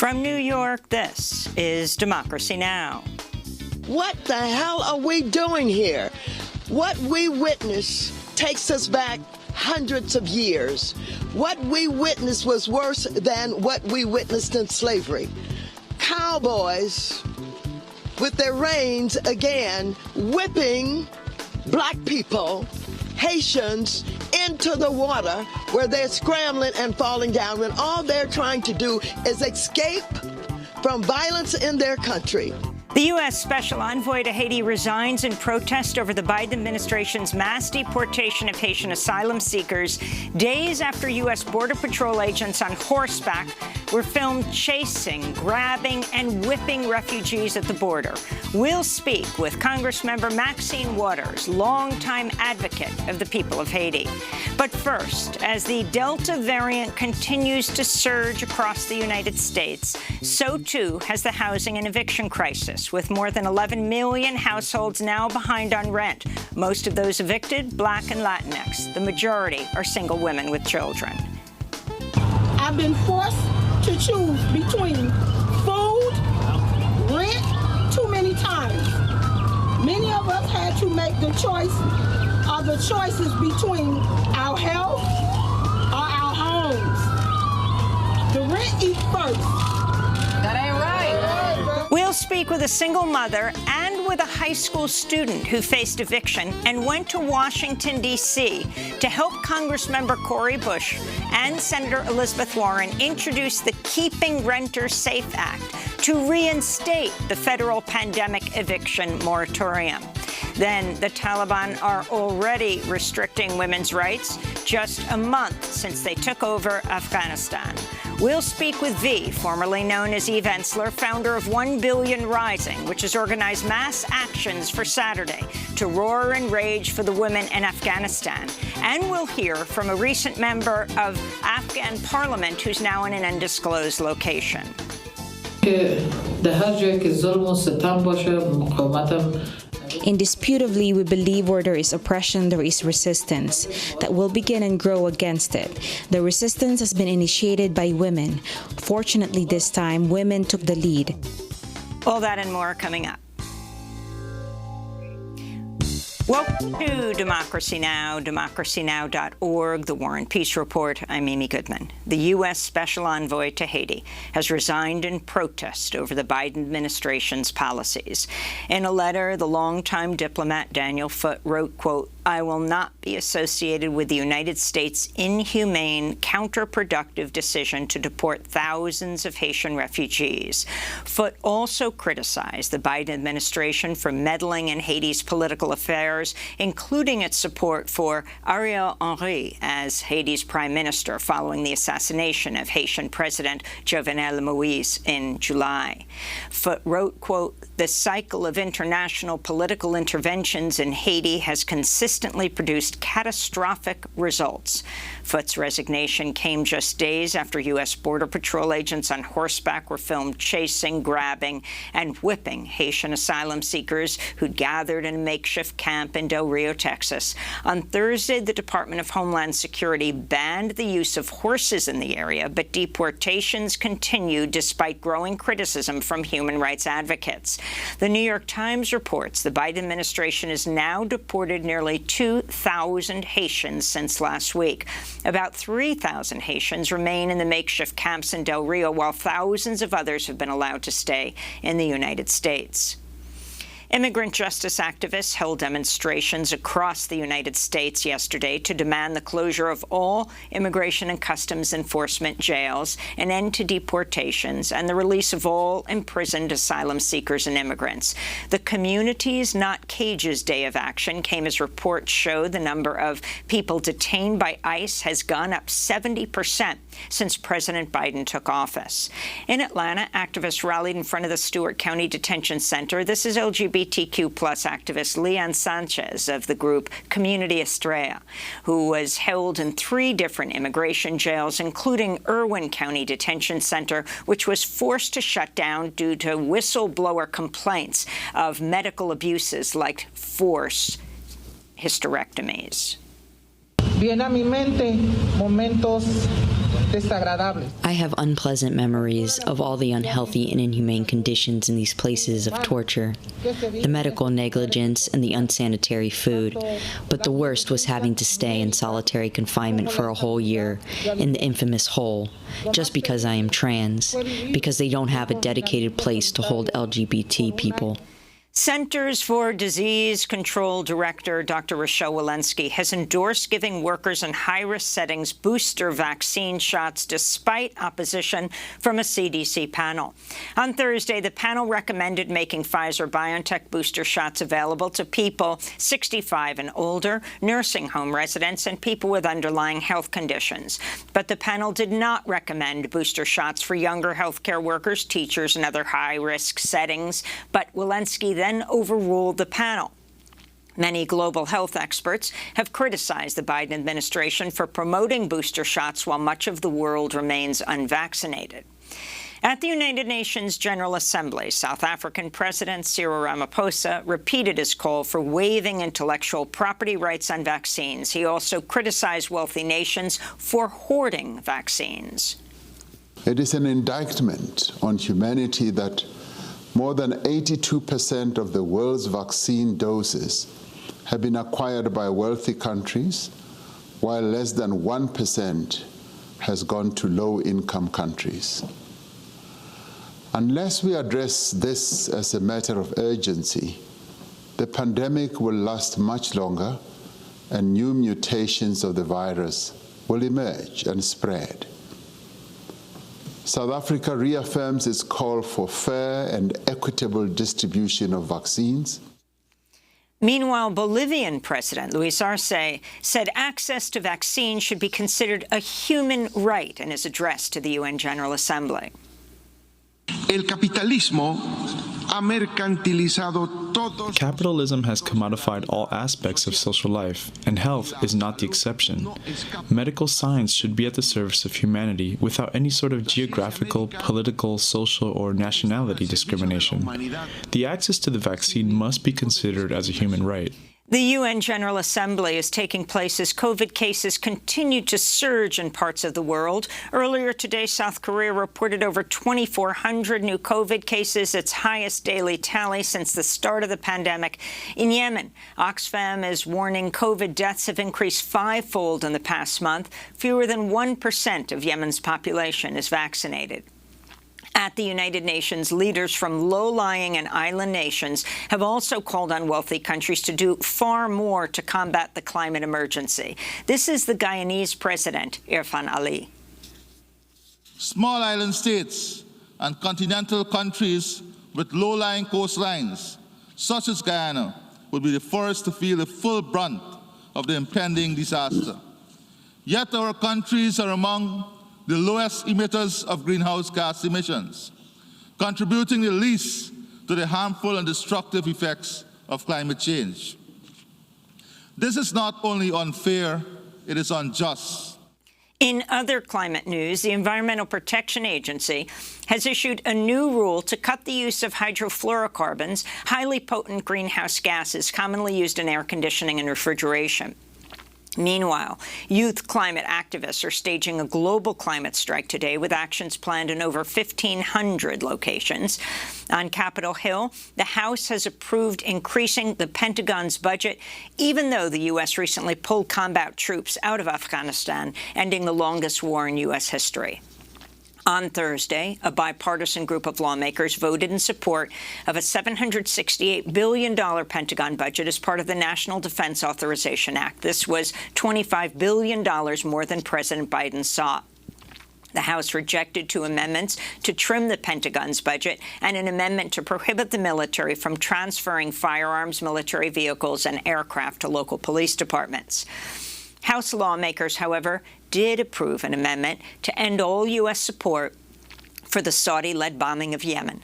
From New York, this is Democracy Now! What the hell are we doing here? What we witnessed takes us back hundreds of years. What we witnessed was worse than what we witnessed in slavery. Cowboys with their reins again whipping black people, Haitians, into the water where they're scrambling and falling down when all they're trying to do is escape from violence in their country. The U.S. Special Envoy to Haiti resigns in protest over the Biden administration's mass deportation of Haitian asylum seekers days after U.S. Border Patrol agents on horseback were filmed chasing, grabbing, and whipping refugees at the border. We'll speak with Congressmember Maxine Waters, longtime advocate of the people of Haiti. But first, as the Delta variant continues to surge across the United States, so too has the housing and eviction crisis, with more than 11 million households now behind on rent. Most of those evicted, Black and Latinx. The majority are single women with children. I've been forced to choose between food, rent, too many times. Many of us had to make the choice or the choices between our health or our homes. The rent eats first. That ain't right. We'll speak with a single mother and with a high school student who faced eviction and went to Washington, D.C. to help Congressmember Cori Bush and Senator Elizabeth Warren introduce the Keeping Renters Safe Act to reinstate the federal pandemic eviction moratorium. Then the Taliban are already restricting women's rights just a month since they took over Afghanistan. We'll speak with V, formerly known as Eve Ensler, founder of 1 Billion Rising, which has organized mass actions for Saturday to roar and rage for the women in Afghanistan. And we'll hear from a recent member of Afghan parliament who's now in an undisclosed location. Indisputably, we believe where there is oppression, there is resistance that will begin and grow against it. The resistance has been initiated by women. Fortunately, this time, women took the lead. All that and more coming up. Welcome to Democracy Now!, democracynow.org, The War and Peace Report. I'm Amy Goodman. The U.S. Special Envoy to Haiti has resigned in protest over the Biden administration's policies. In a letter, the longtime diplomat Daniel Foote wrote, quote, "I will not be associated with the United States' inhumane, counterproductive decision to deport thousands of Haitian refugees." Foote also criticized the Biden administration for meddling in Haiti's political affairs, including its support for Ariel Henry as Haiti's prime minister following the assassination of Haitian President Jovenel Moïse in July. Foote wrote, quote, "The cycle of international political interventions in Haiti has consistently produced catastrophic results." Foote's resignation came just days after U.S. Border Patrol agents on horseback were filmed chasing, grabbing, and whipping Haitian asylum seekers who'd gathered in a makeshift camp in Del Rio, Texas. On Thursday, the Department of Homeland Security banned the use of horses in the area, but deportations continued despite growing criticism from human rights advocates. The New York Times reports the Biden administration has now deported nearly 2,000 Haitians since last week. About 3,000 Haitians remain in the makeshift camps in Del Rio, while thousands of others have been allowed to stay in the United States. Immigrant justice activists held demonstrations across the United States yesterday to demand the closure of all Immigration and Customs Enforcement jails, an end to deportations, and the release of all imprisoned asylum seekers and immigrants. The Communities Not Cages Day of Action came as reports show the number of people detained by ICE has gone up 70% since President Biden took office. In Atlanta, activists rallied in front of the Stewart County Detention Center. This is LGBTQ+ activist Leon Sanchez of the group Community Estrella, who was held in 3 different immigration jails, including Irwin County Detention Center, which was forced to shut down due to whistleblower complaints of medical abuses like forced hysterectomies. Viene a mi mente momentos I have unpleasant memories of all the unhealthy and inhumane conditions in these places of torture, the medical negligence and the unsanitary food, but the worst was having to stay in solitary confinement for a whole year in the infamous hole, just because I am trans, because they don't have a dedicated place to hold LGBT people. Centers for Disease Control Director Dr. Rochelle Walensky has endorsed giving workers in high-risk settings booster vaccine shots despite opposition from a CDC panel. On Thursday, the panel recommended making Pfizer-BioNTech booster shots available to people 65 and older, nursing home residents, and people with underlying health conditions. But the panel did not recommend booster shots for younger healthcare workers, teachers, and other high-risk settings. But Walensky then overruled the panel. Many global health experts have criticized the Biden administration for promoting booster shots while much of the world remains unvaccinated. At the United Nations General Assembly, South African President Cyril Ramaphosa repeated his call for waiving intellectual property rights on vaccines. He also criticized wealthy nations for hoarding vaccines. It is an indictment on humanity that more than 82% of the world's vaccine doses have been acquired by wealthy countries, while less than 1% has gone to low-income countries. Unless we address this as a matter of urgency, the pandemic will last much longer and new mutations of the virus will emerge and spread. South Africa reaffirms its call for fair and equitable distribution of vaccines. Meanwhile, Bolivian President Luis Arce said access to vaccines should be considered a human right in his address to the UN General Assembly. El capitalismo ha mercantilizado todos. Capitalism has commodified all aspects of social life, and health is not the exception. Medical science should be at the service of humanity without any sort of geographical, political, social, or nationality discrimination. The access to the vaccine must be considered as a human right. The UN General Assembly is taking place as COVID cases continue to surge in parts of the world. Earlier today, South Korea reported over 2,400 new COVID cases, its highest daily tally since the start of the pandemic. In Yemen, Oxfam is warning COVID deaths have increased fivefold in the past month. Fewer than 1% of Yemen's population is vaccinated. At the United Nations, leaders from low-lying and island nations have also called on wealthy countries to do far more to combat the climate emergency. This is the Guyanese president, Irfan Ali. Small island states and continental countries with low-lying coastlines, such as Guyana, would be the first to feel the full brunt of the impending disaster. Yet our countries are among the lowest emitters of greenhouse gas emissions, contributing the least to the harmful and destructive effects of climate change. This is not only unfair, it is unjust. In other climate news, the Environmental Protection Agency has issued a new rule to cut the use of hydrofluorocarbons, highly potent greenhouse gases commonly used in air conditioning and refrigeration. Meanwhile, youth climate activists are staging a global climate strike today with actions planned in over 1,500 locations. On Capitol Hill, the House has approved increasing the Pentagon's budget, even though the U.S. recently pulled combat troops out of Afghanistan, ending the longest war in U.S. history. On Thursday, a bipartisan group of lawmakers voted in support of a $768 billion Pentagon budget as part of the National Defense Authorization Act. This was $25 billion more than President Biden sought. The House rejected two amendments to trim the Pentagon's budget and an amendment to prohibit the military from transferring firearms, military vehicles, and aircraft to local police departments. House lawmakers, however, did approve an amendment to end all U.S. support for the Saudi-led bombing of Yemen.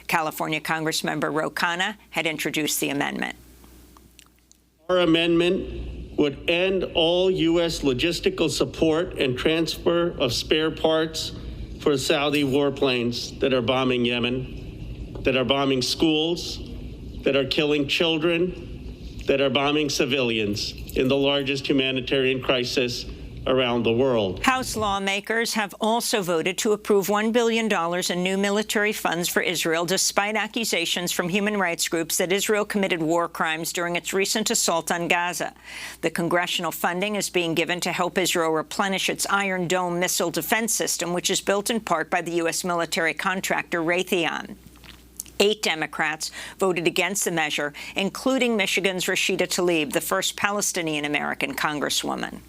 California Congressmember Ro Khanna had introduced the amendment. Our amendment would end all U.S. logistical support and transfer of spare parts for Saudi warplanes that are bombing Yemen, that are bombing schools, that are killing children, that are bombing civilians in the largest humanitarian crisis around the world. House lawmakers have also voted to approve $1 billion in new military funds for Israel, despite accusations from human rights groups that Israel committed war crimes during its recent assault on Gaza. The congressional funding is being given to help Israel replenish its Iron Dome missile defense system, which is built in part by the U.S. military contractor Raytheon. 8 Democrats voted against the measure, including Michigan's Rashida Tlaib, the first Palestinian-American congresswoman.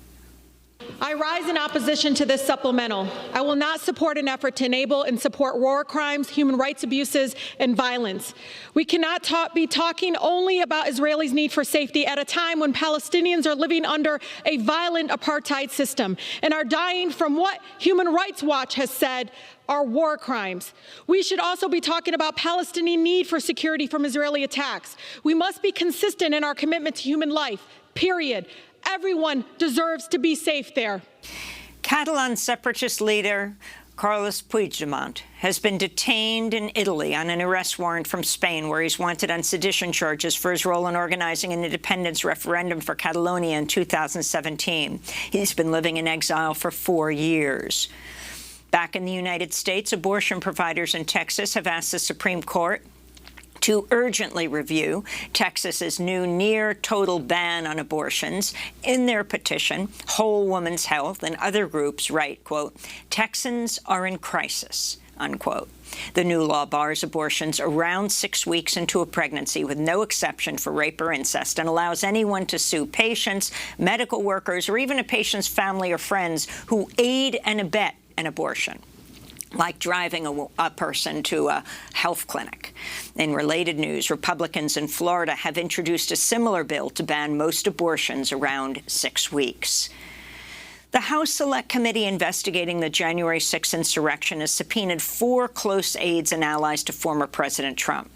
I rise in opposition to this supplemental. I will not support an effort to enable and support war crimes, human rights abuses, and violence. We cannot be talking only about Israelis' need for safety at a time when Palestinians are living under a violent apartheid system and are dying from what Human Rights Watch has said are war crimes. We should also be talking about Palestinian need for security from Israeli attacks. We must be consistent in our commitment to human life, period. Everyone deserves to be safe there. Catalan separatist leader Carles Puigdemont has been detained in Italy on an arrest warrant from Spain, where he's wanted on sedition charges for his role in organizing an independence referendum for Catalonia in 2017. He's been living in exile for 4 years. Back in the United States, abortion providers in Texas have asked the Supreme Court to urgently review Texas's new near-total ban on abortions. In their petition, Whole Woman's Health and other groups write, quote, "Texans are in crisis," unquote. The new law bars abortions around 6 weeks into a pregnancy with no exception for rape or incest, and allows anyone to sue patients, medical workers, or even a patient's family or friends who aid and abet an abortion, like driving a person to a health clinic. In related news, Republicans in Florida have introduced a similar bill to ban most abortions around 6 weeks. The House Select Committee investigating the January 6th insurrection has subpoenaed 4 close aides and allies to former President Trump: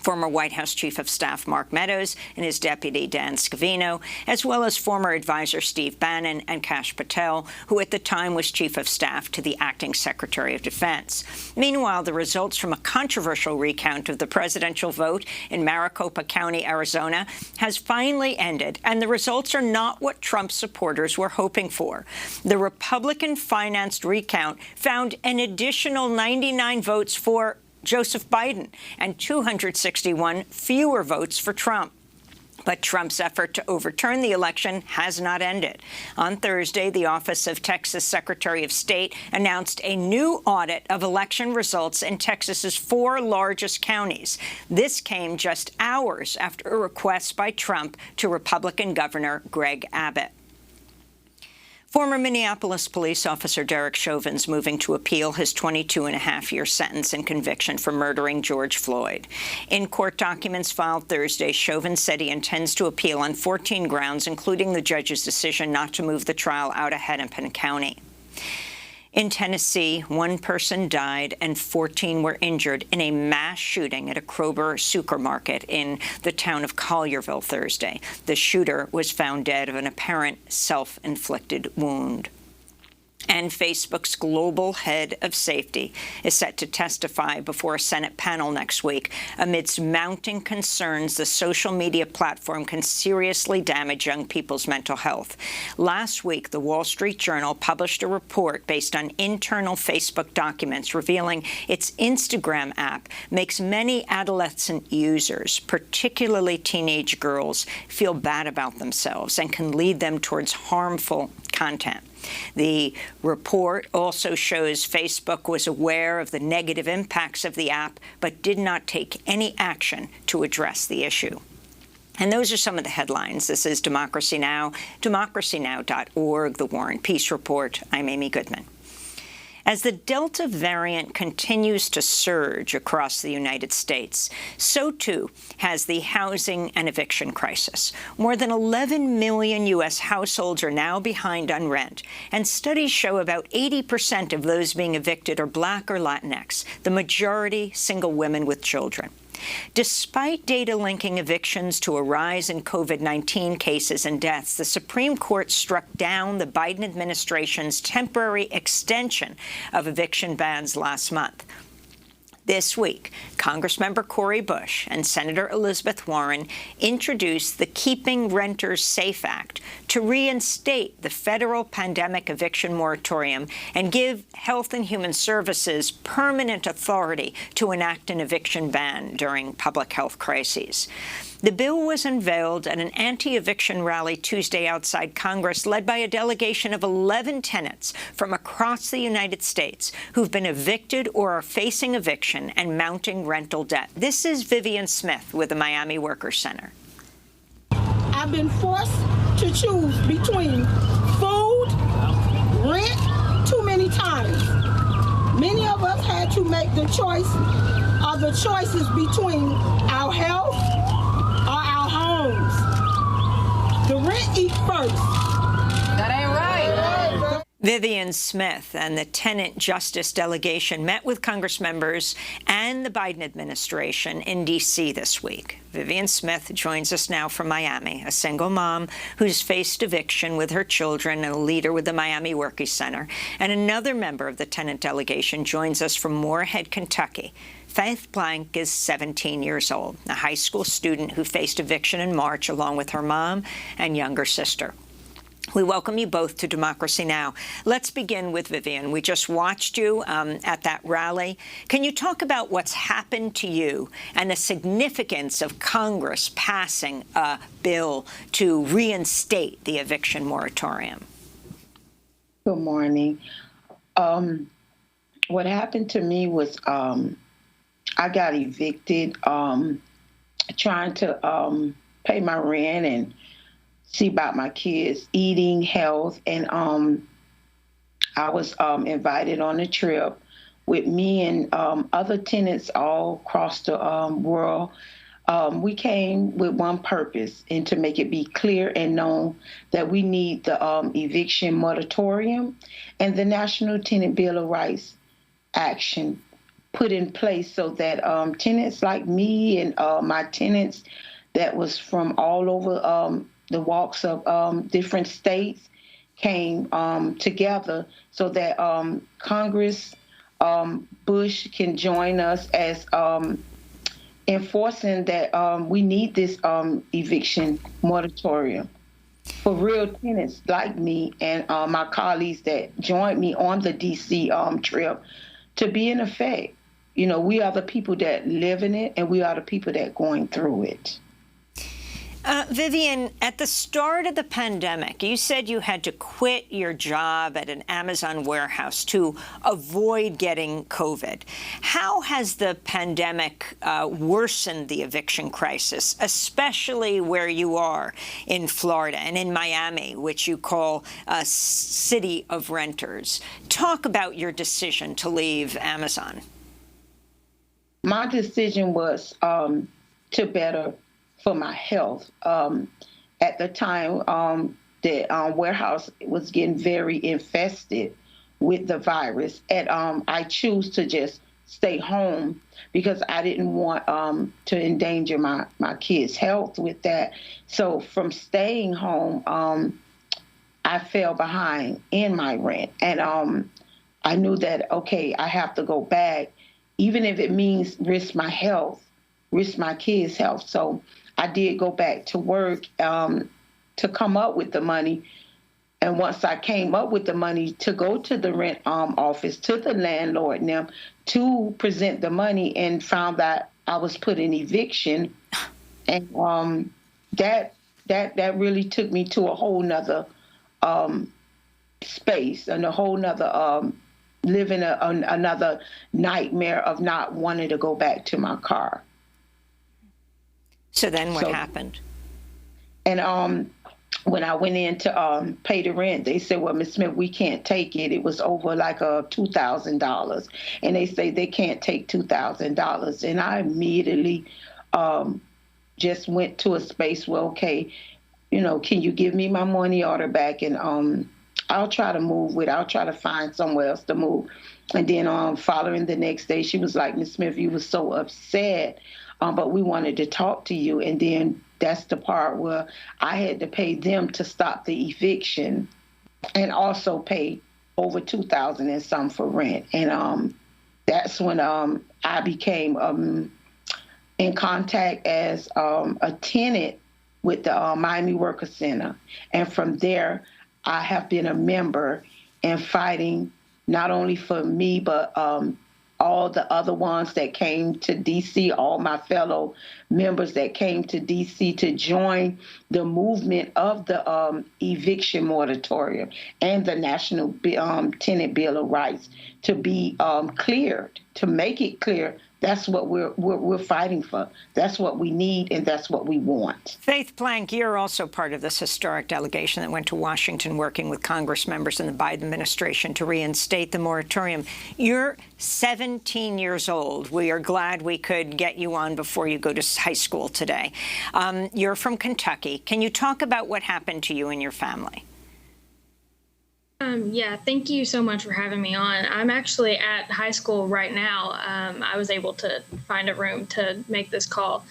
former White House Chief of Staff Mark Meadows and his deputy Dan Scavino, as well as former advisor Steve Bannon and Kash Patel, who at the time was Chief of Staff to the acting Secretary of Defense. Meanwhile, the results from a controversial recount of the presidential vote in Maricopa County, Arizona, has finally ended, and the results are not what Trump supporters were hoping for. The Republican-financed recount found an additional 99 votes for Joseph Biden and 261 fewer votes for Trump. But Trump's effort to overturn the election has not ended. On Thursday, the Office of Texas Secretary of State announced a new audit of election results in Texas's 4 largest counties. This came just hours after a request by Trump to Republican Governor Greg Abbott. Former Minneapolis police officer Derek Chauvin's moving to appeal his 22.5-year sentence and conviction for murdering George Floyd. In court documents filed Thursday, Chauvin said he intends to appeal on 14 grounds, including the judge's decision not to move the trial out of Hennepin County. In Tennessee, 1 person died and 14 were injured in a mass shooting at a Kroger supermarket in the town of Collierville Thursday. The shooter was found dead of an apparent self-inflicted wound. And Facebook's global head of safety is set to testify before a Senate panel next week amidst mounting concerns the social media platform can seriously damage young people's mental health. Last week, the Wall Street Journal published a report based on internal Facebook documents revealing its Instagram app makes many adolescent users, particularly teenage girls, feel bad about themselves and can lead them towards harmful content. The report also shows Facebook was aware of the negative impacts of the app, but did not take any action to address the issue. And those are some of the headlines. This is Democracy Now!, DemocracyNow.org, The War and Peace Report. I'm Amy Goodman. As the Delta variant continues to surge across the United States, so too has the housing and eviction crisis. More than 11 million U.S. households are now behind on rent, and studies show about 80% of those being evicted are Black or Latinx, the majority single women with children. Despite data linking evictions to a rise in COVID-19 cases and deaths, the Supreme Court struck down the Biden administration's temporary extension of eviction bans last month. This week, Congressmember Cori Bush and Senator Elizabeth Warren introduced the Keeping Renters Safe Act to reinstate the federal pandemic eviction moratorium and give Health and Human Services permanent authority to enact an eviction ban during public health crises. The bill was unveiled at an anti-eviction rally Tuesday outside Congress, led by a delegation of 11 tenants from across the United States who've been evicted or are facing eviction and mounting rental debt. This is Vivian Smith with the Miami Workers Center. I've been forced to choose between food, rent, too many times. Many of us had to make the choice or the choices between our health or our homes. The rent eats first. That ain't right. Vivian Smith and the tenant justice delegation met with Congress members and the Biden administration in D.C. this week. Vivian Smith joins us now from Miami, a single mom who's faced eviction with her children and a leader with the Miami Workers Center. And another member of the tenant delegation joins us from Moorhead, Kentucky. Faith Blank is 17 years old, a high school student who faced eviction in March along with her mom and younger sister. We welcome you both to Democracy Now! Let's begin with Vivian. We just watched you at that rally. Can you talk about what's happened to you and the significance of Congress passing a bill to reinstate the eviction moratorium? Good morning. What happened to me was I got evicted trying to pay my rent and see about my kids' eating, health, and I was invited on a trip with me and other tenants all across the world. We came with one purpose, and to make it be clear and known that we need the eviction moratorium and the National Tenant Bill of Rights action put in place so that tenants like me and my tenants that was from all over the walks of different states came together so that Congress, Bush can join us as enforcing that we need this eviction moratorium for real tenants like me and my colleagues that joined me on the D.C. trip to be in effect. You know, we are the people that live in it, and we are the people that going through it. Vivian, at the start of the pandemic, you said you had to quit your job at an Amazon warehouse to avoid getting COVID. How has the pandemic worsened the eviction crisis, especially where you are in Florida and in Miami, which you call a city of renters? Talk about your decision to leave Amazon. My decision was to better for my health. At the time, the warehouse was getting very infested with the virus, and I chose to just stay home because I didn't want to endanger my kids' health with that. So from staying home, I fell behind in my rent, and I knew that, okay, I have to go back, even if it means risk my health, risk my kids' health. So I did go back to work to come up with the money. And once I came up with the money to go to the rent office, to the landlord and them to present the money, and found that I was put in eviction. And that really took me to a whole nother space and a whole nother living another nightmare of not wanting to go back to my car. So then what happened? And when I went in to pay the rent, they said, well, Ms. Smith, we can't take it. It was over like $2,000. And they say they can't take $2,000. And I immediately just went to a space where, okay, you know, can you give me my money order back? And I'll try to move with it. I'll try to find somewhere else to move. And then following the next day, she was like, Ms. Smith, you were so upset, but we wanted to talk to you. And then that's the part where I had to pay them to stop the eviction and also pay over $2,000 and some for rent. And that's when I became in contact as a tenant with the Miami Workers Center. And from there, I have been a member and fighting not only for me, but all the other ones that came to D.C., all my fellow members that came to D.C. to join the movement of the eviction moratorium and the National Tenant Bill of Rights to be cleared, to make it clear. That's what we're fighting for. That's what we need, and that's what we want. Faith Plank, you're also part of this historic delegation that went to Washington working with Congress members in the Biden administration to reinstate the moratorium. You're 17 years old. We are glad we could get you on before you go to high school today. You're from Kentucky. Can you talk about what happened to you and your family? Yeah, thank you so much for having me on. I'm actually at high school right now. I was able to find a room to make this call.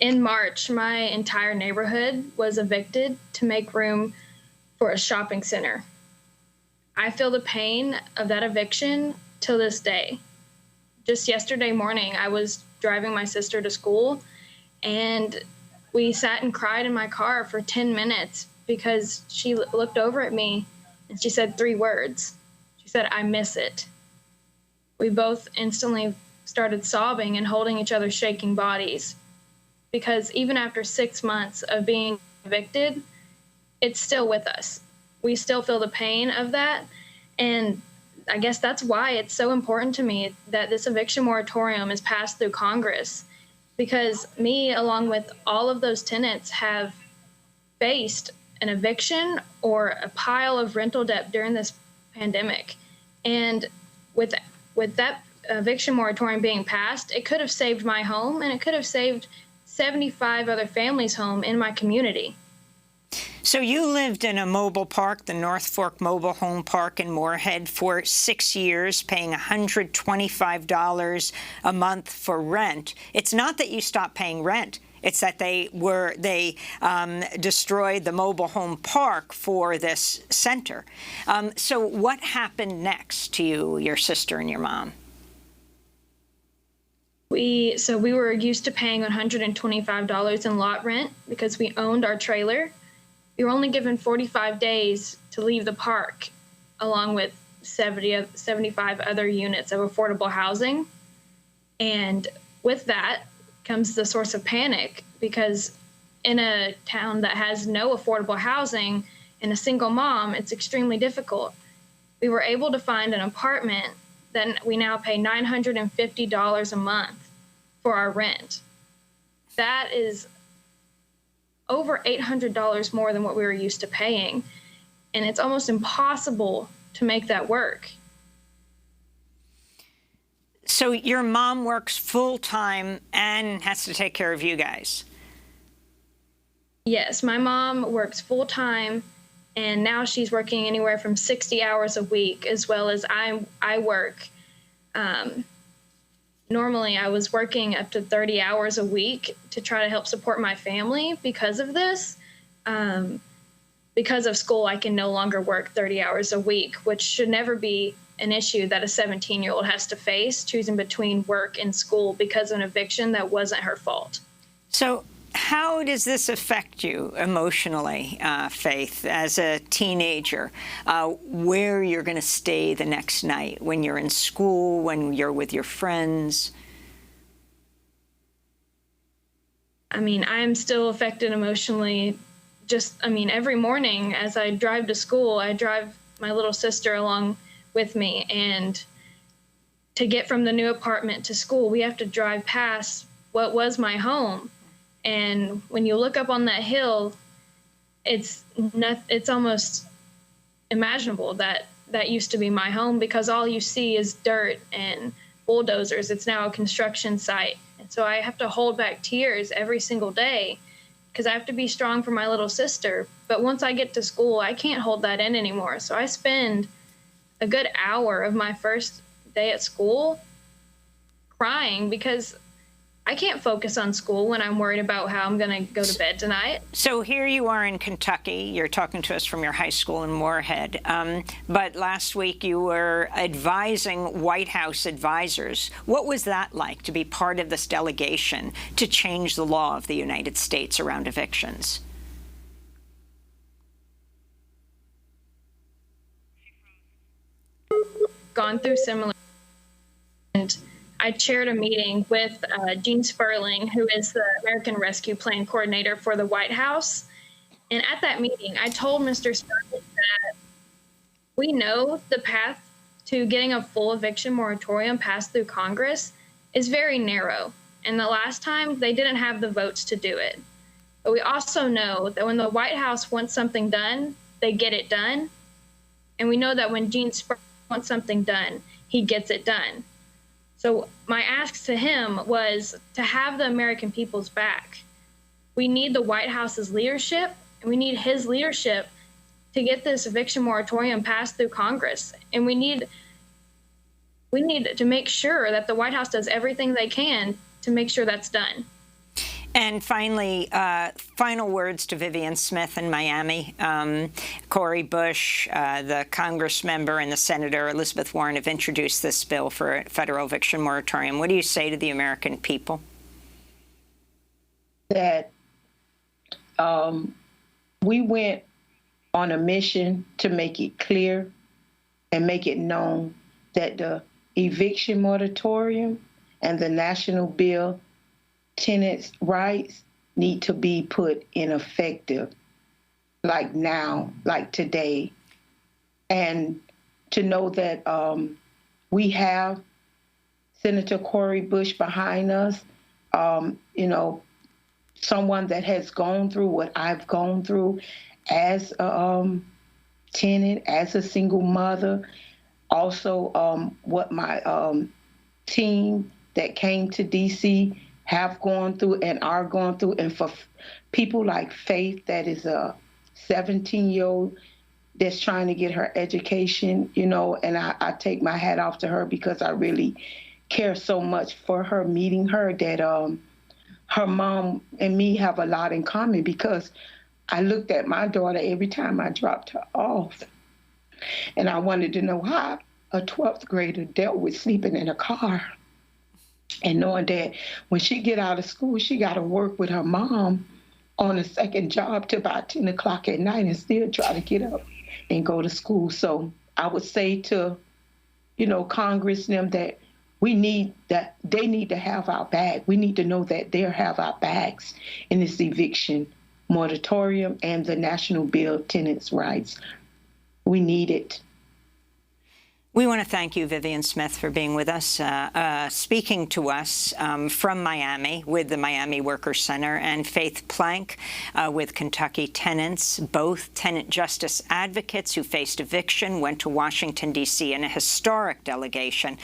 In March, my entire neighborhood was evicted to make room for a shopping center. I feel the pain of that eviction till this day. Just yesterday morning, I was driving my sister to school, and we sat and cried in my car for 10 minutes because she looked over at me and she said 3 words. She said, "I miss it." We both instantly started sobbing and holding each other's shaking bodies, because even after 6 months of being evicted, it's still with us. We still feel the pain of that. And I guess that's why it's so important to me that this eviction moratorium is passed through Congress, because me, along with all of those tenants, have faced an eviction or a pile of rental debt during this pandemic. And with that eviction moratorium being passed, it could have saved my home, and it could have saved 75 other families' home in my community. So you lived in a mobile park, the North Fork Mobile Home Park in Moorhead, for 6 years, paying $125 a month for rent. It's not that you stopped paying rent. It's that they destroyed the mobile home park for this center. So what happened next to you, your sister, and your mom? We were used to paying $125 in lot rent because we owned our trailer. We were only given 45 days to leave the park, along with 75 other units of affordable housing. And with that comes the source of panic, because in a town that has no affordable housing and a single mom, it's extremely difficult. We were able to find an apartment that we now pay $950 a month for our rent. That is over $800 more than what we were used to paying, and it's almost impossible to make that work. So your mom works full-time and has to take care of you guys? Yes, my mom works full-time, and now she's working anywhere from 60 hours a week, as well as I work. Normally, I was working up to 30 hours a week to try to help support my family because of this. Because of school, I can no longer work 30 hours a week, which should never be an issue that a 17-year-old has to face, choosing between work and school because of an eviction that wasn't her fault. So how does this affect you emotionally, Faith, as a teenager, where you're going to stay the next night, when you're in school, when you're with your friends? I mean, I am still affected emotionally. Every morning as I drive to school, I drive my little sister along with me, and to get from the new apartment to school, we have to drive past what was my home. And when you look up on that hill, it's almost imaginable that used to be my home, because all you see is dirt and bulldozers. It's now a construction site. And so I have to hold back tears every single day because I have to be strong for my little sister. But once I get to school, I can't hold that in anymore. So I spend a good hour of my first day at school crying because I can't focus on school when I'm worried about how I'm going to go to bed tonight. So here you are in Kentucky. You're talking to us from your high school in Moorhead. But last week you were advising White House advisors. What was that like to be part of this delegation to change the law of the United States around evictions? Gone through similar, and I chaired a meeting with Gene Sperling, who is the American Rescue Plan coordinator for the White House. And at that meeting, I told Mr. Sperling that we know the path to getting a full eviction moratorium passed through Congress is very narrow. And the last time, they didn't have the votes to do it. But we also know that when the White House wants something done, they get it done. And we know that when Gene Sperling wants something done, he gets it done. So my ask to him was to have the American people's back. We need the White House's leadership, and we need his leadership to get this eviction moratorium passed through Congress. And we need to make sure that the White House does everything they can to make sure that's done. And finally, final words to Vivian Smith in Miami. Cori Bush, the Congress member, and the Senator Elizabeth Warren have introduced this bill for a federal eviction moratorium. What do you say to the American people? That we went on a mission to make it clear and make it known that the eviction moratorium and the national bill tenants' rights need to be put in effective, like now, like today. And to know that we have Senator Cori Bush behind us, you know, someone that has gone through what I've gone through as a tenant, as a single mother, also what my team that came to D.C. have gone through and are going through. And for people like Faith, that is a 17-year-old that's trying to get her education, you know, and I take my hat off to her because I really care so much for her, meeting her, that her mom and me have a lot in common, because I looked at my daughter every time I dropped her off, and I wanted to know how a 12th grader dealt with sleeping in a car. And knowing that when she get out of school, she got to work with her mom on a second job till about 10 o'clock at night and still try to get up and go to school. So I would say to, you know, Congress and them that we need that, they need to have our back. We need to know that they have our backs in this eviction moratorium and the national bill of tenants' rights. We need it. We want to thank you, Vivian Smith, for being with us, speaking to us from Miami with the Miami Workers Center, and Faith Plank with Kentucky Tenants, both tenant justice advocates who faced eviction, went to Washington, D.C. in a historic delegation.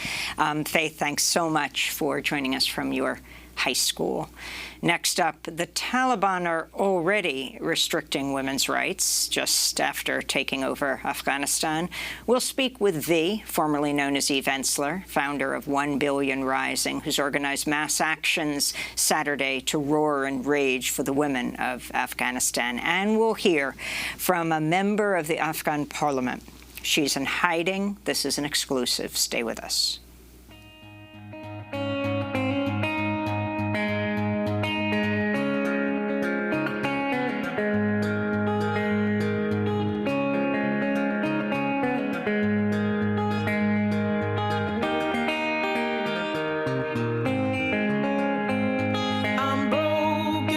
Faith, thanks so much for joining us from your high school. Next up, the Taliban are already restricting women's rights just after taking over Afghanistan. We'll speak with V, formerly known as Eve Ensler, founder of 1 Billion Rising, who's organized mass actions Saturday to roar and rage for the women of Afghanistan. And we'll hear from a member of the Afghan parliament. She's in hiding. This is an exclusive. Stay with us. I'm broke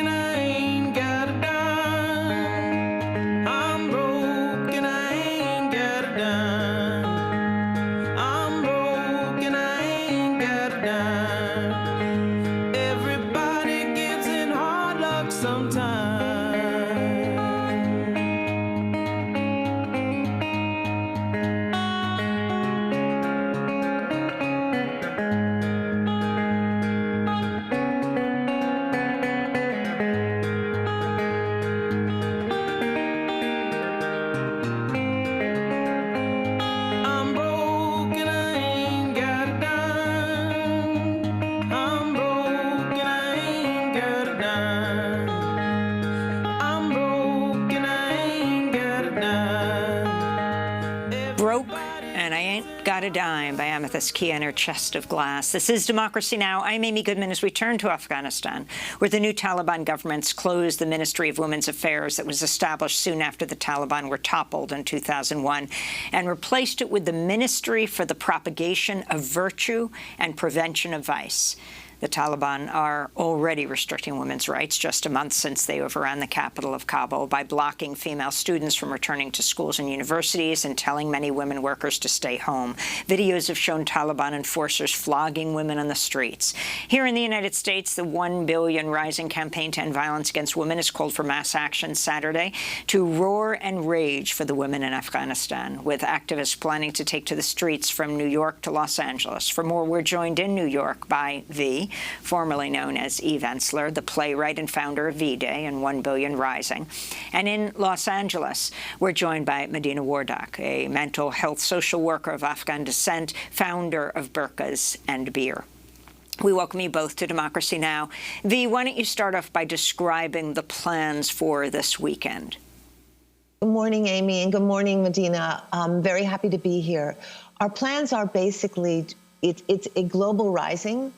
Got a Dime by Amethyst Key and Her Chest of Glass. This is Democracy Now! I'm Amy Goodman as we turn to Afghanistan, where the new Taliban government's closed the Ministry of Women's Affairs that was established soon after the Taliban were toppled in 2001 and replaced it with the Ministry for the Propagation of Virtue and Prevention of Vice. The Taliban are already restricting women's rights just a month since they overran the capital of Kabul by blocking female students from returning to schools and universities and telling many women workers to stay home. Videos have shown Taliban enforcers flogging women on the streets. Here in the United States, the 1 Billion Rising campaign to end violence against women has called for mass action Saturday to roar and rage for the women in Afghanistan, with activists planning to take to the streets from New York to Los Angeles. For more, we're joined in New York by V, formerly known as Eve Ensler, the playwright and founder of V-Day and 1 Billion Rising. And in Los Angeles, we're joined by Medina Wardak, a mental health social worker of Afghan descent, founder of Burqas and Beer. We welcome you both to Democracy Now! V, why don't you start off by describing the plans for this weekend? Good morning, Amy, and good morning, Medina. I'm very happy to be here. Our plans are basically, it's a global rising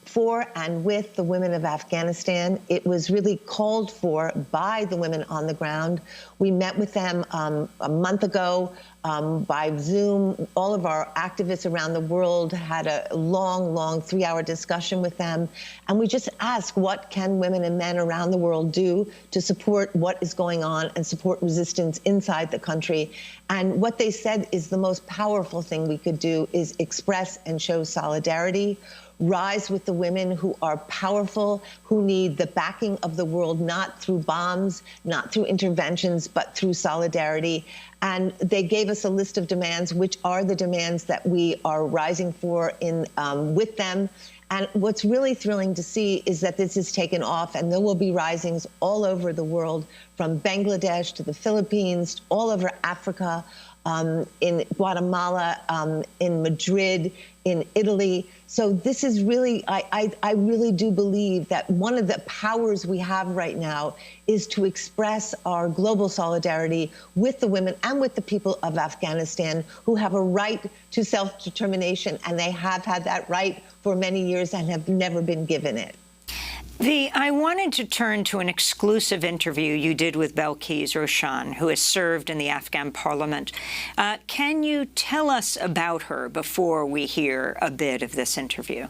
for and with the women of Afghanistan. It was really called for by the women on the ground. We met with them a month ago by Zoom. All of our activists around the world had a long, 3-hour discussion with them. And we just asked, what can women and men around the world do to support what is going on and support resistance inside the country? And what they said is the most powerful thing we could do is express and show solidarity, rise with the women who are powerful, who need the backing of the world, not through bombs, not through interventions, but through solidarity. And they gave us a list of demands, which are the demands that we are rising for with them. And what's really thrilling to see is that this has taken off, and there will be risings all over the world, from Bangladesh to the Philippines, all over Africa, in Guatemala, in Madrid, in Italy. So this is really, I really do believe that one of the powers we have right now is to express our global solidarity with the women and with the people of Afghanistan who have a right to self-determination, and they have had that right for many years and have never been given it. I wanted to turn to an exclusive interview you did with Belkis Roshan, who has served in the Afghan parliament. Can you tell us about her before we hear a bit of this interview?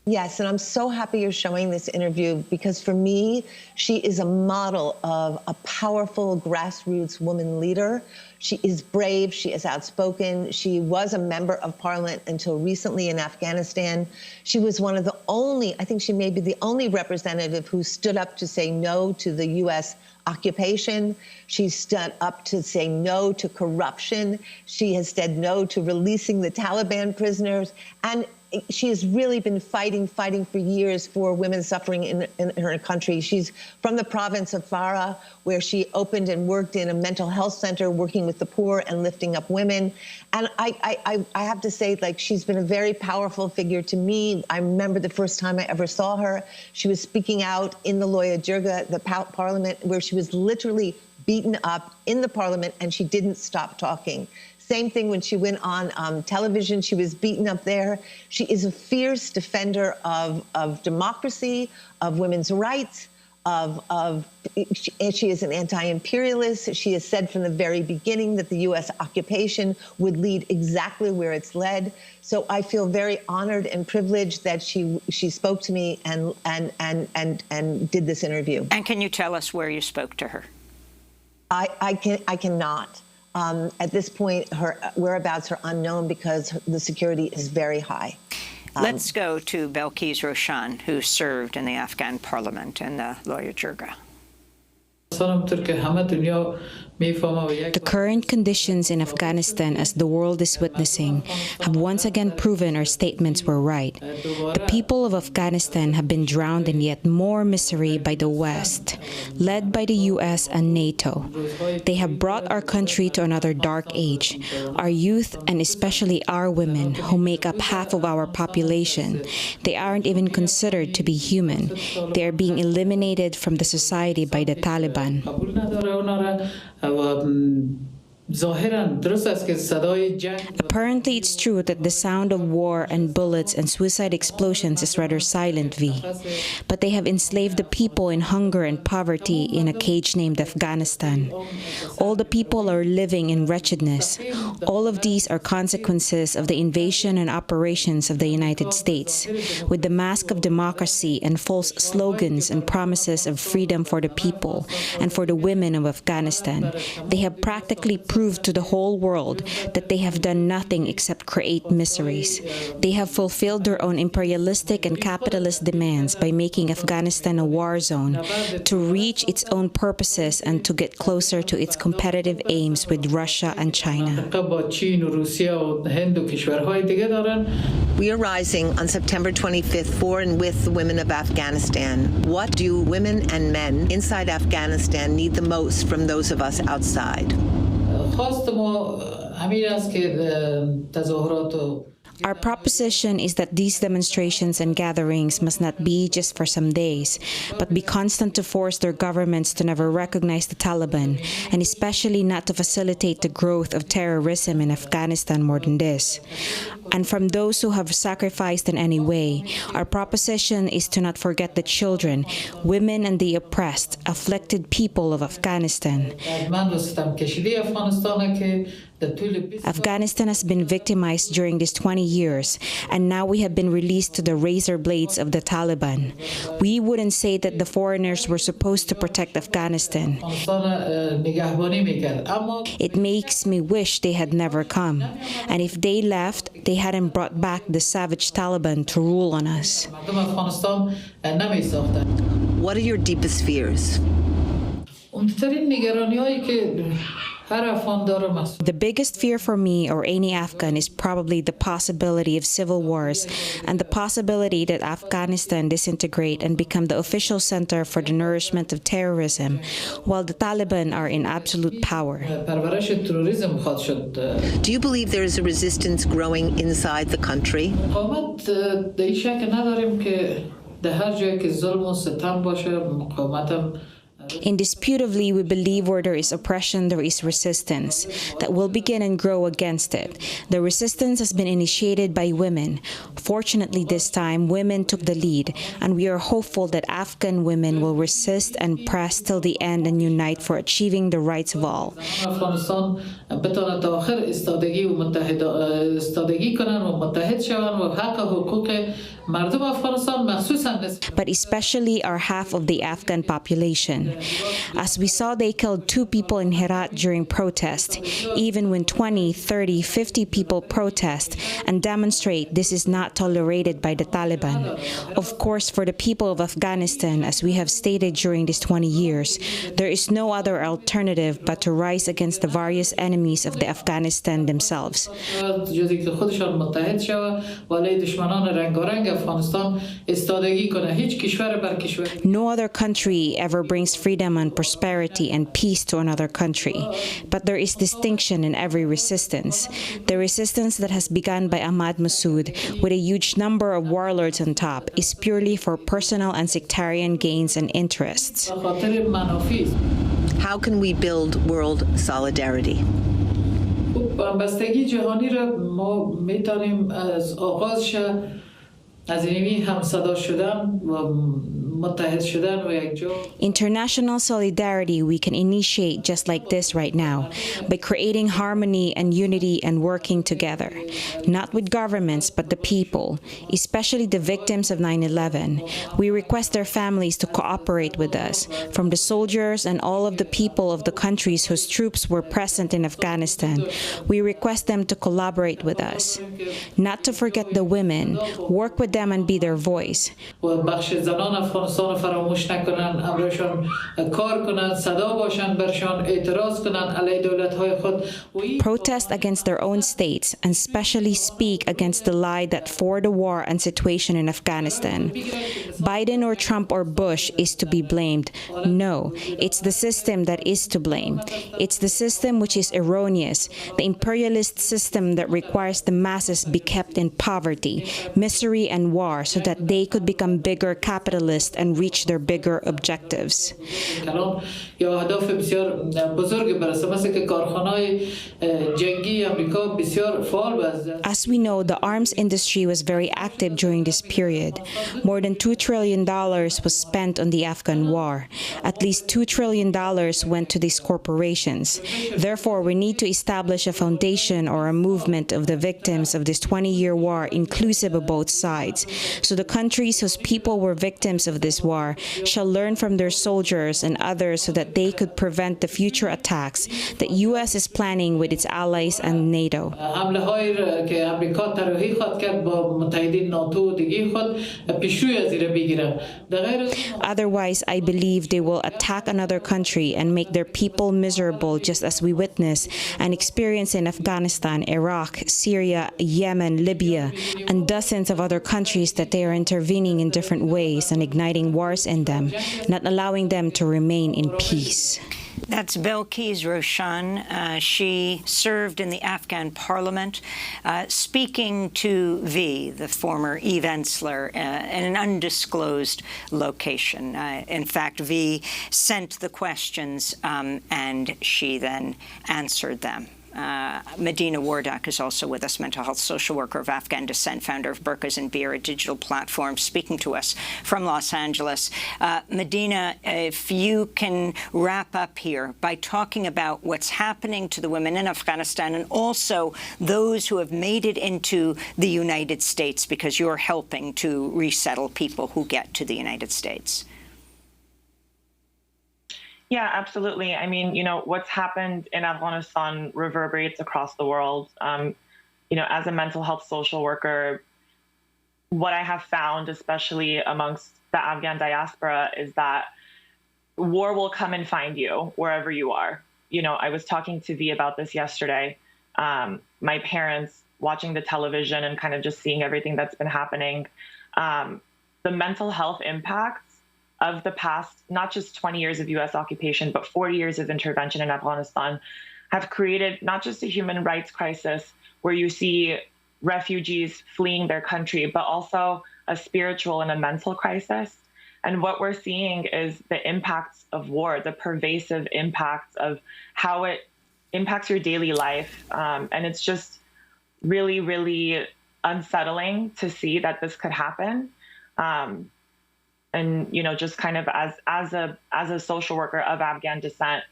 Yes, and I'm so happy you're showing this interview, because for me, she is a model of a powerful grassroots woman leader. She is brave, she is outspoken. She was a member of parliament until recently in Afghanistan. She was one of the only, I think she may be the only representative who stood up to say no to the U.S. occupation. She stood up to say no to corruption. She has said no to releasing the Taliban prisoners. And she has really been fighting for years for women suffering in her country. She's from the province of Farah, where she opened and worked in a mental health center, working with the poor and lifting up women. And I have to say, like, she's been a very powerful figure to me. I remember the first time I ever saw her. She was speaking out in the Loya Jirga, the parliament, where she was literally beaten up in the parliament, and she didn't stop talking. Same thing when she went on television. She was beaten up there. She is a fierce defender of democracy, of women's rights, she is an anti-imperialist. She has said from the very beginning that the U.S. occupation would lead exactly where it's led. So I feel very honored and privileged that she spoke to me and did this interview. And can you tell us where you spoke to her? I cannot. At this point, her whereabouts are unknown because the security is very high. Let's go to Belkis Roshan, who served in the Afghan parliament in the Loya Jirga. The current conditions in Afghanistan, as the world is witnessing, have once again proven our statements were right. The people of Afghanistan have been drowned in yet more misery by the West, led by the U.S. and NATO. They have brought our country to another dark age. Our youth, and especially our women, who make up half of our population, they aren't even considered to be human. They are being eliminated from the society by the Taliban. Apparently, it's true that the sound of war and bullets and suicide explosions is rather silent, V. But they have enslaved the people in hunger and poverty in a cage named Afghanistan. All the people are living in wretchedness. All of these are consequences of the invasion and operations of the United States, with the mask of democracy and false slogans and promises of freedom for the people and for the women of Afghanistan. They have practically proved to the whole world that they have done nothing except create miseries. They have fulfilled their own imperialistic and capitalist demands by making Afghanistan a war zone to reach its own purposes and to get closer to its competitive aims with Russia and China. We are rising on September 25th for and with the women of Afghanistan. What do women and men inside Afghanistan need the most from those of us outside? Our proposition is that these demonstrations and gatherings must not be just for some days, but be constant to force their governments to never recognize the Taliban, and especially not to facilitate the growth of terrorism in Afghanistan more than this. And from those who have sacrificed in any way, our proposition is to not forget the children, women, and the oppressed, afflicted people of Afghanistan. Afghanistan has been victimized during these 20 years, and now we have been released to the razor blades of the Taliban. We wouldn't say that the foreigners were supposed to protect Afghanistan. It makes me wish they had never come, and if they left, they hadn't brought back the savage Taliban to rule on us. What are your deepest fears? The biggest fear for me or any Afghan is probably the possibility of civil wars and the possibility that Afghanistan disintegrate and become the official center for the nourishment of terrorism, while the Taliban are in absolute power. Do you believe there is a resistance growing inside the country? Indisputably, we believe where there is oppression, there is resistance that will begin and grow against it. The resistance has been initiated by women. Fortunately, this time, women took the lead, and we are hopeful that Afghan women will resist and press till the end and unite for achieving the rights of all. But especially our half of the Afghan population. As we saw, they killed 2 people in Herat during protest. Even when 20, 30, 50 people protest and demonstrate, this is not tolerated by the Taliban. Of course, for the people of Afghanistan, as we have stated during these 20 years, there is no other alternative but to rise against the various enemies of the Afghanistan themselves. No other country ever brings freedom and prosperity and peace to another country. But there is distinction in every resistance. The resistance that has begun by Ahmad Massoud, with a huge number of warlords on top, is purely for personal and sectarian gains and interests. How can we build world solidarity? International solidarity we can initiate just like this right now, by creating harmony and unity and working together, not with governments but the people, especially the victims of 9/11. We request their families to cooperate with us, from the soldiers and all of the people of the countries whose troops were present in Afghanistan. We request them to collaborate with us, not to forget the women, work with them and be their voice. Protest against their own states and especially speak against the lie that for the war and situation in Afghanistan, Biden or Trump or Bush is to be blamed. No, it's the system that is to blame. It's the system which is erroneous, the imperialist system that requires the masses be kept in poverty, misery, and war so that they could become bigger capitalists focused and reach their bigger objectives. As we know, the arms industry was very active during this period. More than $2 trillion was spent on the Afghan war. At least $2 trillion went to these corporations. Therefore, we need to establish a foundation or a movement of the victims of this 20-year war, inclusive of both sides. So the countries whose people were victims of this war shall learn from their soldiers and others so that they could prevent the future attacks that U.S. is planning with its allies and NATO. Otherwise, I believe they will attack another country and make their people miserable, just as we witness and experience in Afghanistan, Iraq, Syria, Yemen, Libya, and dozens of other countries that they are intervening in different ways and igniting wars in them, not allowing them to remain in peace. That's Belkis Roshan. She served in the Afghan parliament, speaking to V, the former Eve Ensler, in an undisclosed location. In fact, V sent the questions, and she then answered them. Medina Wardak is also with us, mental health social worker of Afghan descent, founder of Burqas and Beer, a digital platform, speaking to us from Los Angeles. Medina, if you can wrap up here by talking about what's happening to the women in Afghanistan and also those who have made it into the United States, because you're helping to resettle people who get to the United States. Yeah, absolutely. I mean, what's happened in Afghanistan reverberates across the world. As a mental health social worker, what I have found, especially amongst the Afghan diaspora, is that war will come and find you wherever you are. I was talking to V about this yesterday. My parents watching the television and kind of just seeing everything that's been happening. The mental health impacts of the past, not just 20 years of U.S. occupation, but 40 years of intervention in Afghanistan, have created not just a human rights crisis where you see refugees fleeing their country, but also a spiritual and a mental crisis. And what we're seeing is the impacts of war, the pervasive impacts of how it impacts your daily life. And it's just really, really unsettling to see that this could happen. And, just kind of as a social worker of Afghan descent,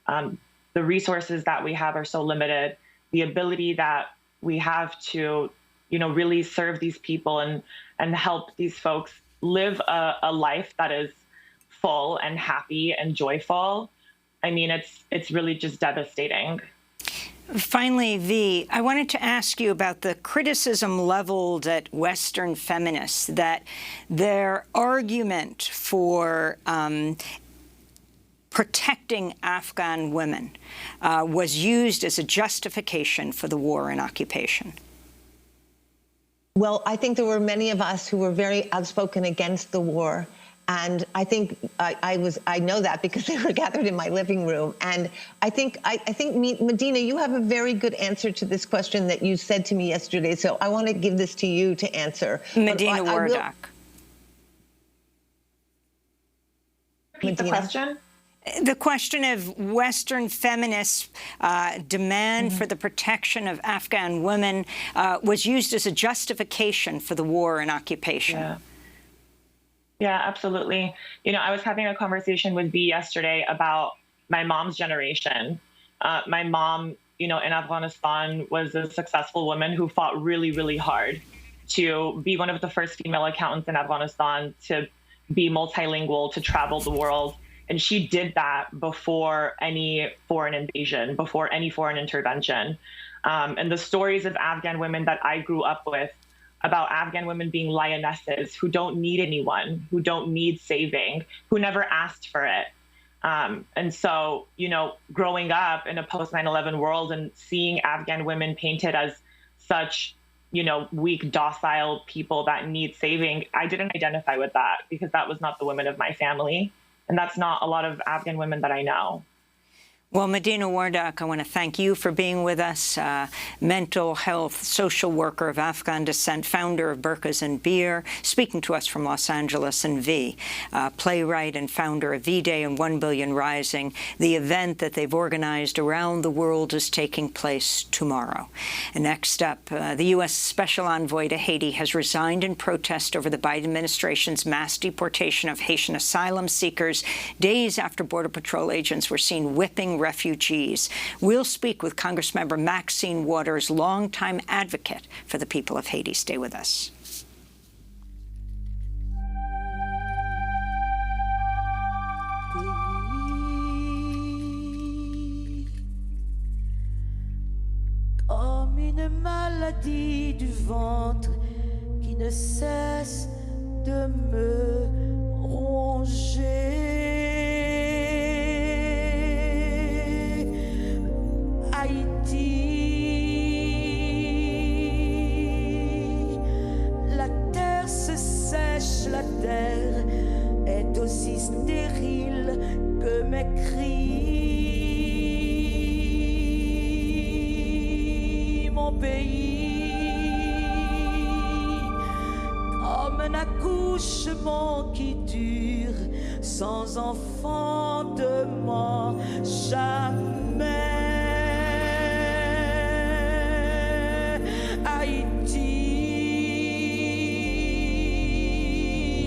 the resources that we have are so limited. The ability that we have to, really serve these people and help these folks live a life that is full and happy and joyful. I mean, it's really just devastating. Finally, V, I wanted to ask you about the criticism leveled at Western feminists that their argument for protecting Afghan women was used as a justification for the war and occupation. Well, I think there were many of us who were very outspoken against the war. And I think I know that because they were gathered in my living room. And I think Medina, you have a very good answer to this question that you said to me yesterday. So I want to give this to you to answer. Medina Wardak. Repeat the question. The question of Western feminists' demand for the protection of Afghan women was used as a justification for the war and occupation. Yeah, absolutely. I was having a conversation with V yesterday about my mom's generation. My mom, in Afghanistan was a successful woman who fought really, really hard to be one of the first female accountants in Afghanistan, to be multilingual, to travel the world. And she did that before any foreign invasion, before any foreign intervention. And the stories of Afghan women that I grew up with about Afghan women being lionesses who don't need anyone, who don't need saving, who never asked for it. And so, growing up in a post 9/11 world and seeing Afghan women painted as such, weak, docile people that need saving, I didn't identify with that because that was not the women of my family. And that's not a lot of Afghan women that I know. Well, Medina Wardak, I want to thank you for being with us. Mental health social worker of Afghan descent, founder of Burkas and Beer, speaking to us from Los Angeles, and V, playwright and founder of V-Day and 1 Billion Rising. The event that they've organized around the world is taking place tomorrow. And next up, the U.S. Special Envoy to Haiti has resigned in protest over the Biden administration's mass deportation of Haitian asylum seekers, days after Border Patrol agents were seen whipping refugees. We'll speak with Congressmember Maxine Waters, longtime advocate for the people of Haiti. Stay with us. Comme une maladie du ventre qui ne cesse de me ronger. Haïti, la terre se sèche, la terre est aussi stérile que mes cris. Mon pays, comme un accouchement qui dure, sans enfantement jamais. Haïti,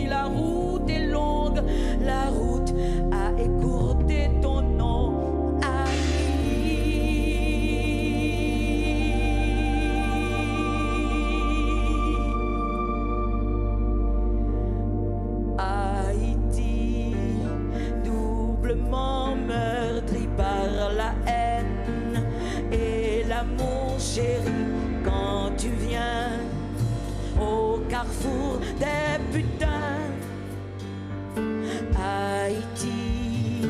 la route est longue, la route a écourté ton nom. Haïti, doublement meurtri par la haine et l'amour chéri. Quand tu viens au carrefour des putains, Haïti,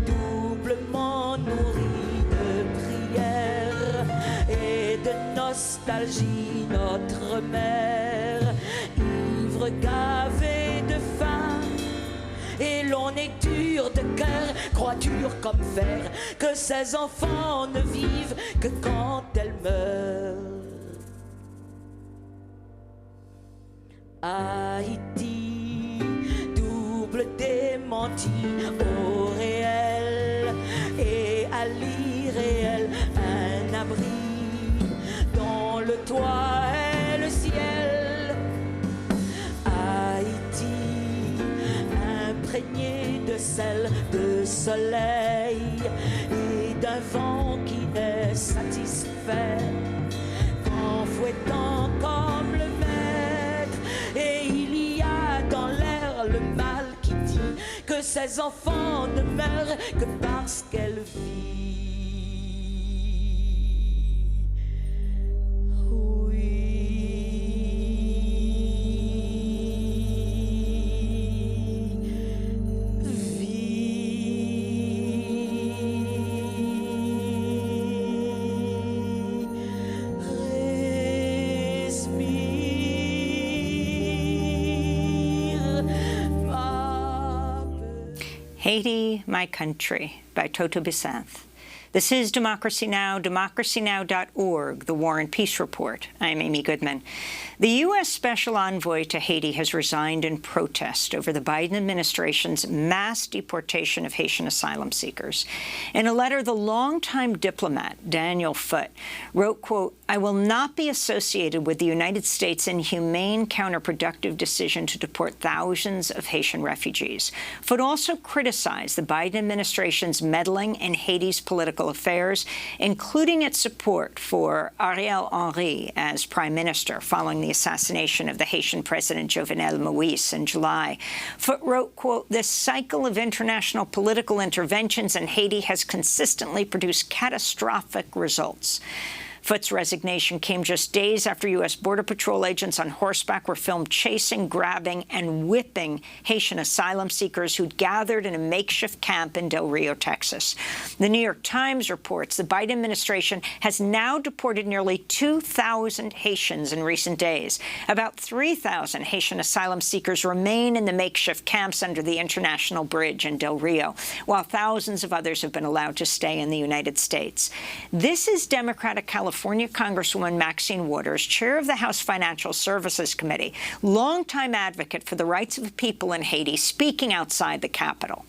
doublement nourri de prières et de nostalgie, notre mère, ivre gavé de faim, et l'on est dur de cœur, croit dur comme fer, que ses enfants ne vivent que quand elle meurt. Haïti, double démenti au réel et à l'irréel, un abri dont le toit est le ciel. Haïti, imprégné de sel, de soleil et d'un vent qui est satisfait, en fouettant comme le maître. Et il y a dans l'air le mal qui dit que ses enfants ne meurent que parce qu'elle vit. Haiti, My Country by Toto Bisanth. This is Democracy Now!, DemocracyNow.org, The War and Peace Report. I'm Amy Goodman. The U.S. Special Envoy to Haiti has resigned in protest over the Biden administration's mass deportation of Haitian asylum seekers. In a letter, the longtime diplomat, Daniel Foote, wrote, quote, "I will not be associated with the United States' inhumane, counterproductive decision to deport thousands of Haitian refugees." Foote also criticized the Biden administration's meddling in Haiti's political affairs, including its support for Ariel Henry as prime minister following the assassination of the Haitian president Jovenel Moïse in July. Foote wrote, quote, "This cycle of international political interventions in Haiti has consistently produced catastrophic results." Foot's resignation came just days after U.S. Border Patrol agents on horseback were filmed chasing, grabbing, and whipping Haitian asylum seekers who'd gathered in a makeshift camp in Del Rio, Texas. The New York Times reports the Biden administration has now deported nearly 2,000 Haitians in recent days. About 3,000 Haitian asylum seekers remain in the makeshift camps under the International Bridge in Del Rio, while thousands of others have been allowed to stay in the United States. This is Democratic California Congresswoman Maxine Waters, chair of the House Financial Services Committee, longtime advocate for the rights of people in Haiti, speaking outside the Capitol.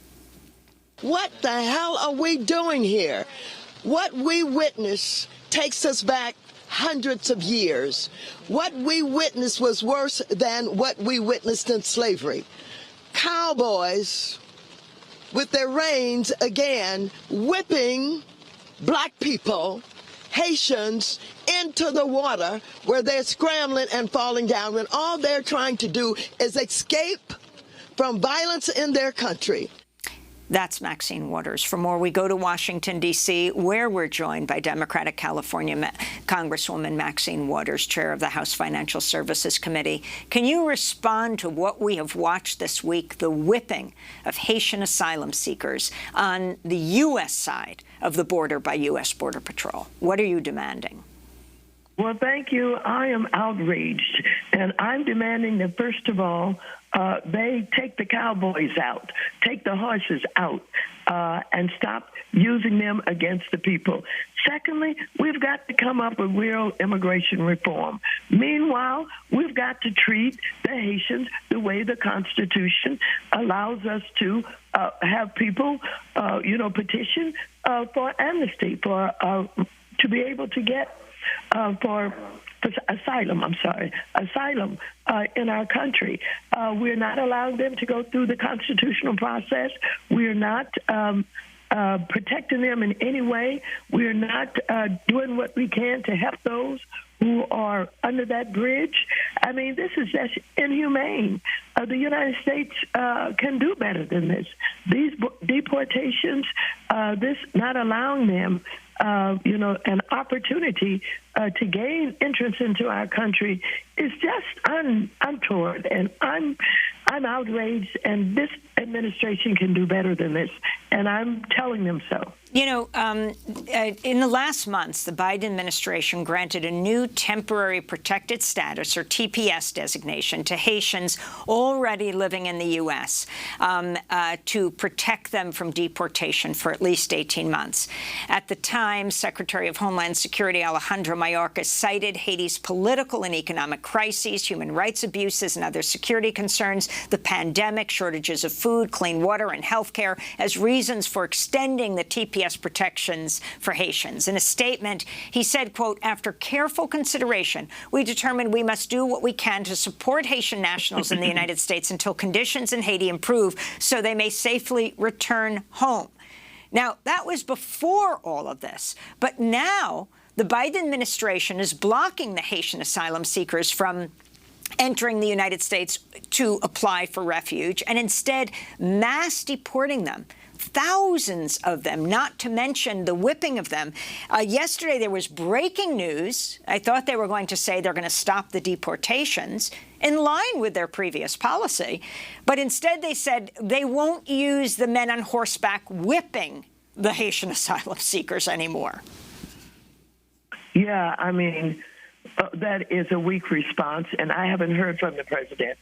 What the hell are we doing here? What we witness takes us back hundreds of years. What we witnessed was worse than what we witnessed in slavery. Cowboys with their reins again whipping black people, Haitians, into the water where they're scrambling and falling down when all they're trying to do is escape from violence in their country. That's Maxine Waters. For more, we go to Washington, D.C., where we're joined by Democratic California Congresswoman Maxine Waters, chair of the House Financial Services Committee. Can you respond to what we have watched this week, the whipping of Haitian asylum seekers on the U.S. side of the border by U.S. Border Patrol? What are you demanding? Well, thank you. I am outraged, and I'm demanding that, first of all, they take the cowboys out, take the horses out, and stop using them against the people. Secondly, we've got to come up with real immigration reform. Meanwhile, we've got to treat the Haitians the way the Constitution allows us to have people, petition for amnesty, for to be able to get for asylum in our country. We're not allowing them to go through the constitutional process. We're not protecting them in any way. We're not doing what we can to help those who are under that bridge. I mean, this is just inhumane. The United States can do better than this. These deportations, this not allowing them an opportunity to gain entrance into our country is just untoward, and I'm outraged, and this administration can do better than this, and I'm telling them so. You know, in the last months, the Biden administration granted a new temporary protected status, or TPS designation, to Haitians already living in the U.S. To protect them from deportation for at least 18 months. At the time, Secretary of Homeland Security Alejandro Mayorkas cited Haiti's political and economic crises, human rights abuses, and other security concerns, the pandemic, shortages of food, clean water, and health care as reasons for extending the TPS protections for Haitians. In a statement, he said, quote, "After careful consideration, we determined we must do what we can to support Haitian nationals in the United States until conditions in Haiti improve so they may safely return home." Now, that was before all of this. But now the Biden administration is blocking the Haitian asylum seekers from entering the United States to apply for refuge and instead mass deporting them. Thousands of them, not to mention the whipping of them. Yesterday, there was breaking news. I thought they were going to say they're going to stop the deportations in line with their previous policy. But instead, they said they won't use the men on horseback whipping the Haitian asylum seekers anymore. Yeah, I mean, that is a weak response, and I haven't heard from the president.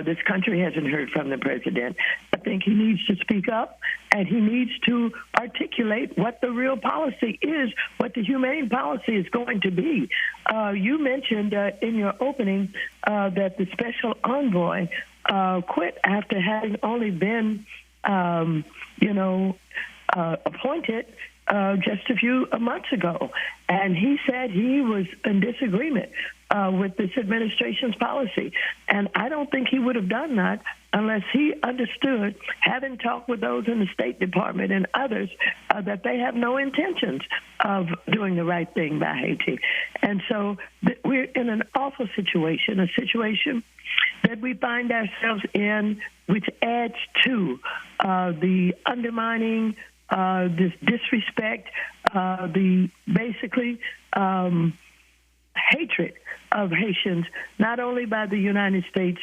This country hasn't heard from the president. I think he needs to speak up, and he needs to articulate what the real policy is, what the humane policy is going to be. You mentioned in your opening that the special envoy quit after having only been, appointed just a few months ago. And he said he was in disagreement with this administration's policy. And I don't think he would have done that unless he understood, having talked with those in the State Department and others, that they have no intentions of doing the right thing by Haiti. And so we're in an awful situation, a situation that we find ourselves in, which adds to the undermining, this disrespect, basically hatred of Haitians, not only by the United States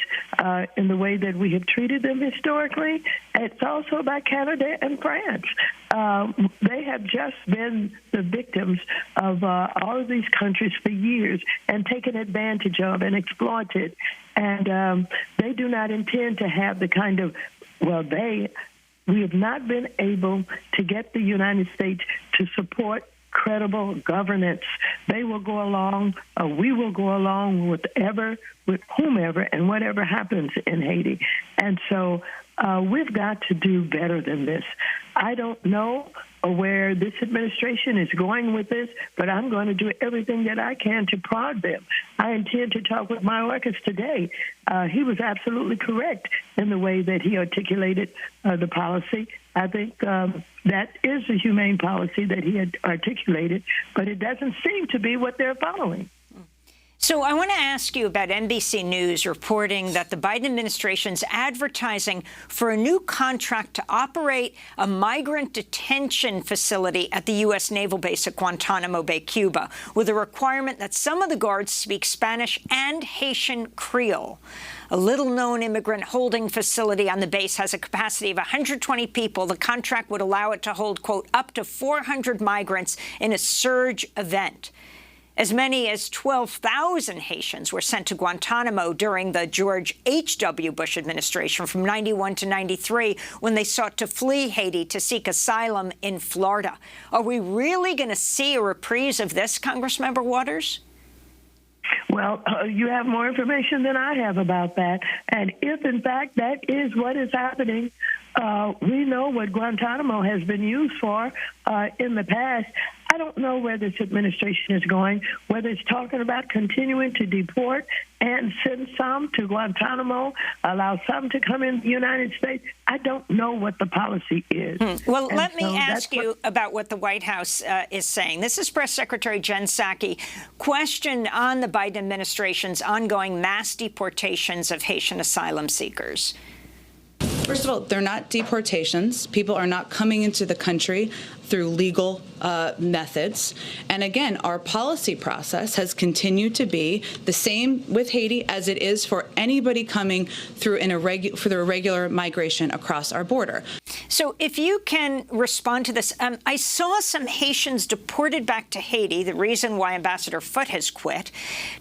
in the way that we have treated them historically, it's also by Canada and France. They have just been the victims of all of these countries for years and taken advantage of and exploited. And they do not intend to have the kind of, we have not been able to get the United States to support credible governance. They will go along, we will go along with whomever and whatever happens in Haiti. And so we've got to do better than this. I don't know where this administration is going with this, but I'm going to do everything that I can to prod them. I intend to talk with Mayorkas today. He was absolutely correct in the way that he articulated the policy. I think that is a humane policy that he had articulated, but it doesn't seem to be what they're following. So I want to ask you about NBC News reporting that the Biden administration's advertising for a new contract to operate a migrant detention facility at the U.S. naval base at Guantanamo Bay, Cuba, with a requirement that some of the guards speak Spanish and Haitian Creole. A little-known immigrant holding facility on the base has a capacity of 120 people. The contract would allow it to hold, quote, up to 400 migrants in a surge event. As many as 12,000 Haitians were sent to Guantanamo during the George H.W. Bush administration from 91 to 93 when they sought to flee Haiti to seek asylum in Florida. Are we really going to see a reprise of this, Congressmember Waters? Well, you have more information than I have about that. And if, in fact, that is what is happening, we know what Guantanamo has been used for in the past. I don't know where this administration is going, whether it's talking about continuing to deport and send some to Guantanamo, allow some to come in the United States. I don't know what the policy is. Well, let me ask you about what the White House is saying. This is Press Secretary Jen Psaki. Question on the Biden administration's ongoing mass deportations of Haitian asylum seekers. First of all, they're not deportations. People are not coming into the country through legal methods. And again, our policy process has continued to be the same with Haiti as it is for anybody coming through for the irregular migration across our border. So if you can respond to this, I saw some Haitians deported back to Haiti, the reason why Ambassador Foote has quit,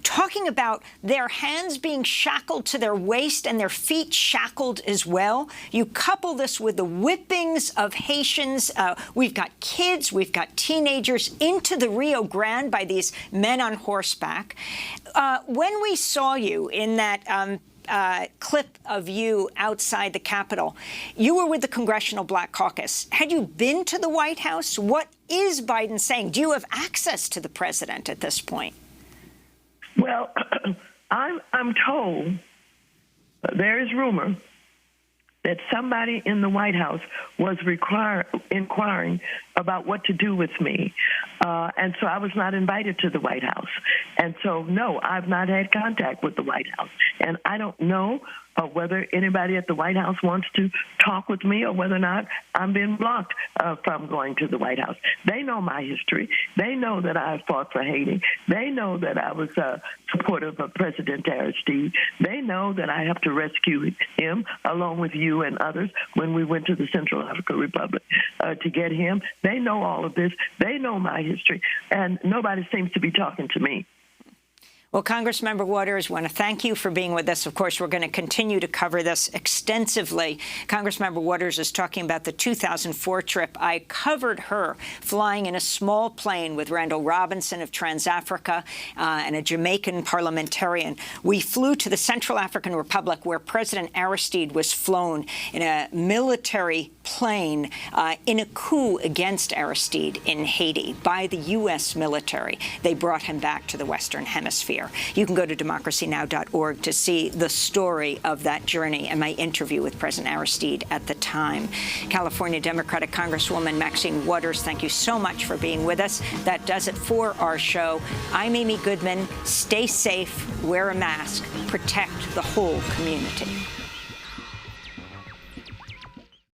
talking about their hands being shackled to their waist and their feet shackled as well. You couple this with the whippings of Haitians. We've got kids, we've got teenagers into the Rio Grande by these men on horseback. When we saw you in that clip of you outside the Capitol, you were with the Congressional Black Caucus. Had you been to the White House? What is Biden saying? Do you have access to the president at this point? Well, I'm told there is rumor that somebody in the White House was inquiring about what to do with me. And so I was not invited to the White House. And so, no, I've not had contact with the White House. And I don't know whether anybody at the White House wants to talk with me or whether or not I'm being blocked from going to the White House. They know my history. They know that I fought for Haiti. They know that I was supportive of President Aristide. They know that I have to rescue him along with you and others when we went to the Central African Republic to get him. They know all of this. They know my history. And nobody seems to be talking to me. Well, Congressmember Waters, I want to thank you for being with us. Of course, we're going to continue to cover this extensively. Congressmember Waters is talking about the 2004 trip. I covered her flying in a small plane with Randall Robinson of TransAfrica and a Jamaican parliamentarian. We flew to the Central African Republic, where President Aristide was flown in a military plane in a coup against Aristide in Haiti by the U.S. military. They brought him back to the Western Hemisphere. You can go to DemocracyNow.org to see the story of that journey and my interview with President Aristide at the time. California Democratic Congresswoman Maxine Waters, thank you so much for being with us. That does it for our show. I'm Amy Goodman. Stay safe, wear a mask, protect the whole community.